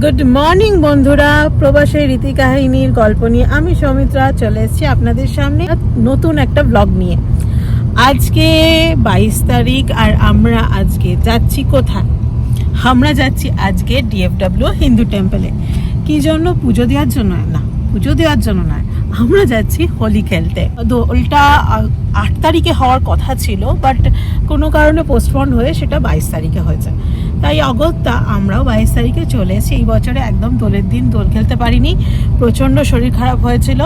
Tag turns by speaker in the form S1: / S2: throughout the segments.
S1: Good morning বন্ধুরা, প্রবাসের রীতি কাহিনীর গল্প নিয়ে আমি সৌমিত্রা চলে এসেছি আপনাদের সামনে নতুন একটা ব্লগ নিয়ে। আজকে 22 তারিখ আর আমরা আজকে যাচ্ছি কোথায়? আমরা যাচ্ছি আজকে ডিএফডব্লিউ হিন্দু টেম্পলে। কি জন্য? পুজো দেওয়ার জন্য না, পুজো দেওয়ার জন্য নয়, আমরা যাচ্ছি হোলি খেলতে। দোলটা 8 তারিখে হওয়ার কথা ছিল, বাট কোনো কারণে পোস্টপন্ড হয়ে সেটা 22 তারিখে হয়েছে। তাই অগত্যা আমরাও 22 তারিখে চলে এসেছি। এই বছরে একদম দোলের দিন দোল খেলতে পারিনি, প্রচণ্ড শরীর খারাপ হয়েছিল,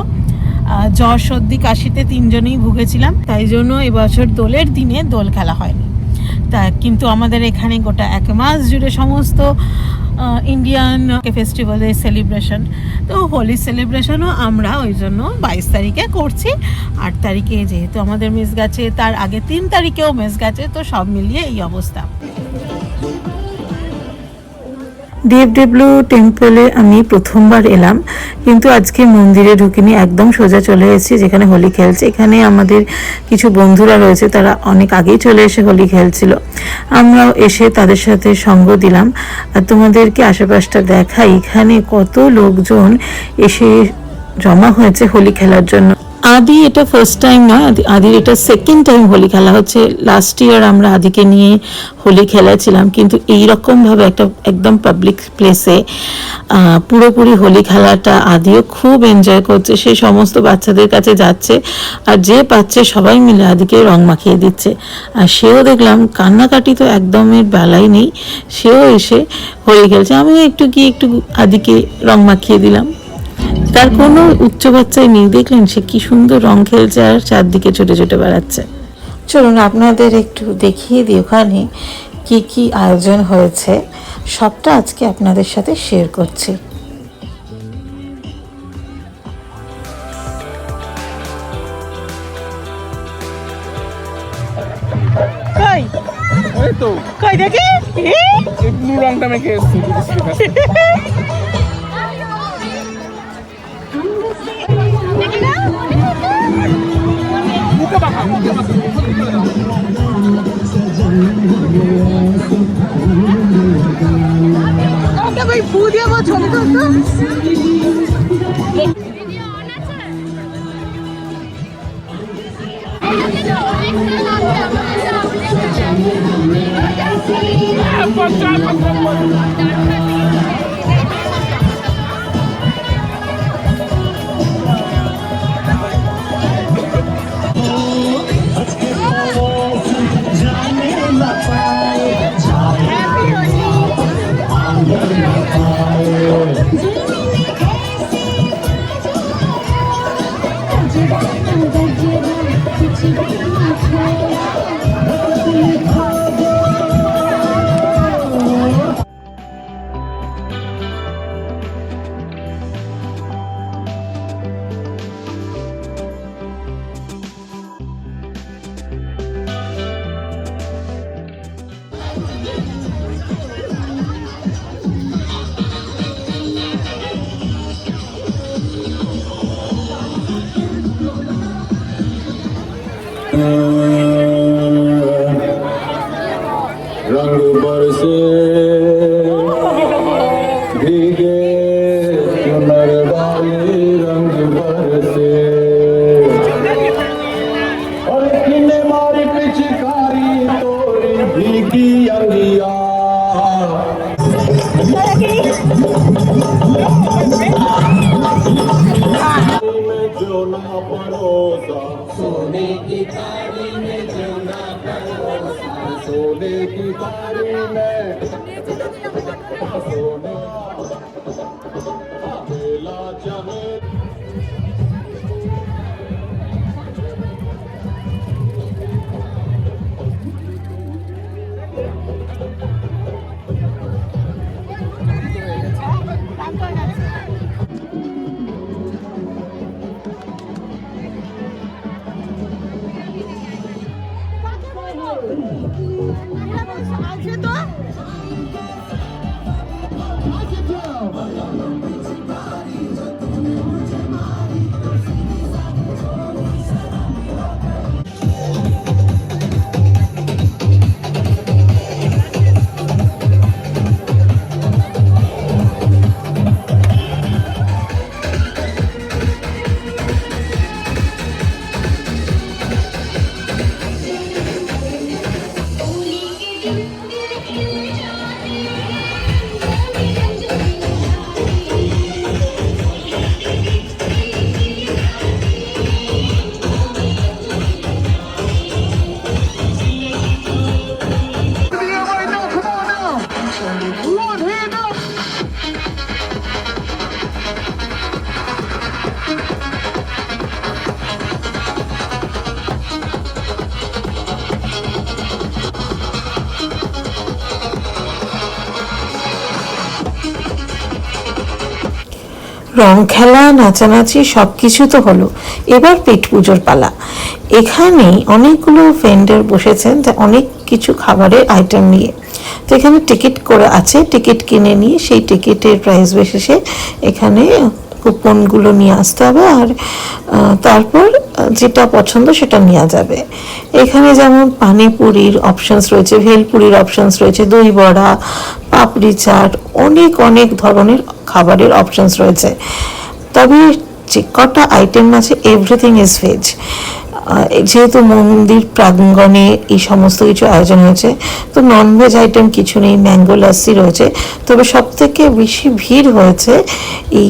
S1: জ্বর সর্দি কাশিতে 3 জনেই ভুগেছিলাম, তাই জন্য এবছর দোলের দিনে দোল খেলা হয়নি। তা কিন্তু আমাদের এখানে গোটা 1 মাস জুড়ে সমস্ত ইন্ডিয়ান ফেস্টিভ্যালের সেলিব্রেশন, তো হোলি সেলিব্রেশনও আমরা ওই জন্য 22 তারিখে করছি। 8 তারিখে যেহেতু আমাদের মিস গেছে, তার আগে 3 তারিখেও মিস গেছে, তো সব মিলিয়ে এই অবস্থা। ডিএফডব্লিউ টেম্পলে আমি প্রথমবার এলাম, কিন্তু আজকে মন্দিরে ঢুকিনি, একদম সোজা চলে এসেছি যেখানে হোলি খেলছে। এখানে আমাদের কিছু বন্ধুরা রয়েছে, তারা অনেক আগেই চলে এসে হোলি খেলছিল। আমরাও এসে তাদের সাথে সঙ্গ দিলাম। আর তোমাদেরকে আশেপাশটা দেখাই, এখানে কত লোকজন এসে জমা হয়েছে হোলি খেলার জন্য। আদি এটা ফার্স্ট টাইম নয়, আদির এটা সেকেন্ড টাইম হোলি খেলা হচ্ছে। লাস্ট ইয়ার আমরা আদিকে নিয়ে হোলি খেলেছিলাম, কিন্তু এইরকমভাবে একটা একদম পাবলিক প্লেসে পুরোপুরি হোলি খেলাটা আদিও খুব এনজয় করছে। সে সমস্ত বাচ্চাদের কাছে যাচ্ছে, আর যে পাচ্ছে সবাই মিলে আদিকে রং মাখিয়ে দিচ্ছে। আর সেও দেখলাম কান্নাকাটি তো একদমের বেলাই নেই, সেও এসে হোলি খেলছে। আমিও একটু গিয়ে একটু আদিকে রং মাখিয়ে দিলাম। তার কোনো উচ্চ বাচ্চাই নেই, দেখলেন সে কি সুন্দর রং খেলছে আর চারদিকে ছোটে ছোটে বেড়াচ্ছে। চলুন আপনাদের একটু দেখিয়ে দিই ওখানে কি কি আয়োজন হয়েছে, সবটা আজকে আপনাদের সাথে শেয়ার করছি। কই দেখি ব্লু রংটা মেখে এসেছি। ভাই ফু দিয়ে আমার ছবি তুলতো।
S2: रंग बरसे भीगे चुनर वाले रंग बरसे और किने मारी पिचकारी तोरी भीगी अंगिया में जो ना पड़ोसा सोने की थाली में जो ना पड़ोसा सोने की थाली में सोना बेला चाहे
S1: রং খেলা, নাচানাচি সব কিছু তো হলো, এবার পেট পুজোর পালা। এখানে অনেকগুলো ভেন্ডর বসেছেন যা অনেক কিছু খাবারের আইটেম নিয়ে। তো এখানে টিকিট করে আছে, টিকিট কিনে নিয়ে সেই টিকিটের প্রাইস বেসিসে এখানে কুপনগুলো নিয়ে আসতে হবে, আর তারপর যেটা পছন্দ সেটা নেওয়া যাবে। এখানে যেমন পানিপুরির অপশানস রয়েছে, ভেলপুরির অপশানস রয়েছে, দই বড়া, পাপড়ি চাট, অনেক অনেক ধরনের খাবারের অপশানস রয়েছে। তবে যে কটা আইটেম আছে এভরিথিং ইজ ভেজ। যেহেতু মন্দির প্রাঙ্গণে এই সমস্ত কিছু আয়োজন হয়েছে, তো ননভেজ আইটেম কিছু নেই। ম্যাঙ্গো লাসি রয়েছে, তবে সব থেকে বেশি ভিড় হয়েছে এই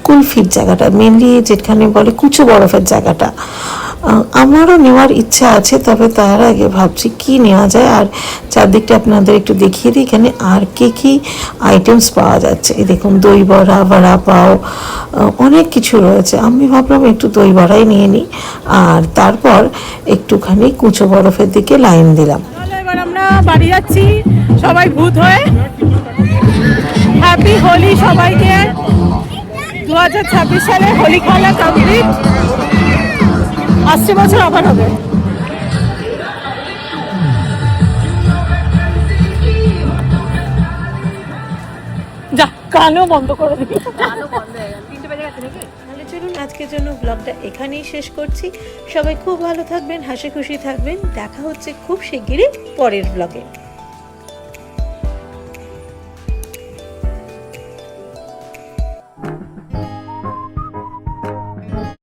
S1: কুলফির জায়গাটা, মেনলি যেখানে বলে কুচো বরফের জায়গাটা। আমারও নেওয়ার ইচ্ছা আছে, তবে তার আগে ভাবছি কি নেওয়া যায়। আর চারদিকটা আপনাদের একটু দেখিয়ে দিই এখানে আর কি আইটেমস পাওয়া যাচ্ছে। এই দেখুন, দই বড়া, বড়া পাও, অনেক কিছু রয়েছে। আমি ভাবলাম একটু দই বড়াই নিয়ে নিই, আর তারপর একটুখানি কুচো বরফের দিকে লাইন দিলাম।
S3: এবার আমরা বাড়ি যাচ্ছি সবাই ভূত হয়ে। হ্যাপি হোলি সবাইকে। 2026 সালে হোলি খেলা কমপ্লিট, আসছে বছর আবার হবে। যা কানও বন্ধ করে দিবি।
S1: তাহলে চলুন আজকের জন্য ব্লগটা এখানেই শেষ করছি। সবাই খুব ভালো থাকবেন, হাসি খুশি থাকবেন। দেখা হচ্ছে খুব শিগগিরই পরের ব্লগে।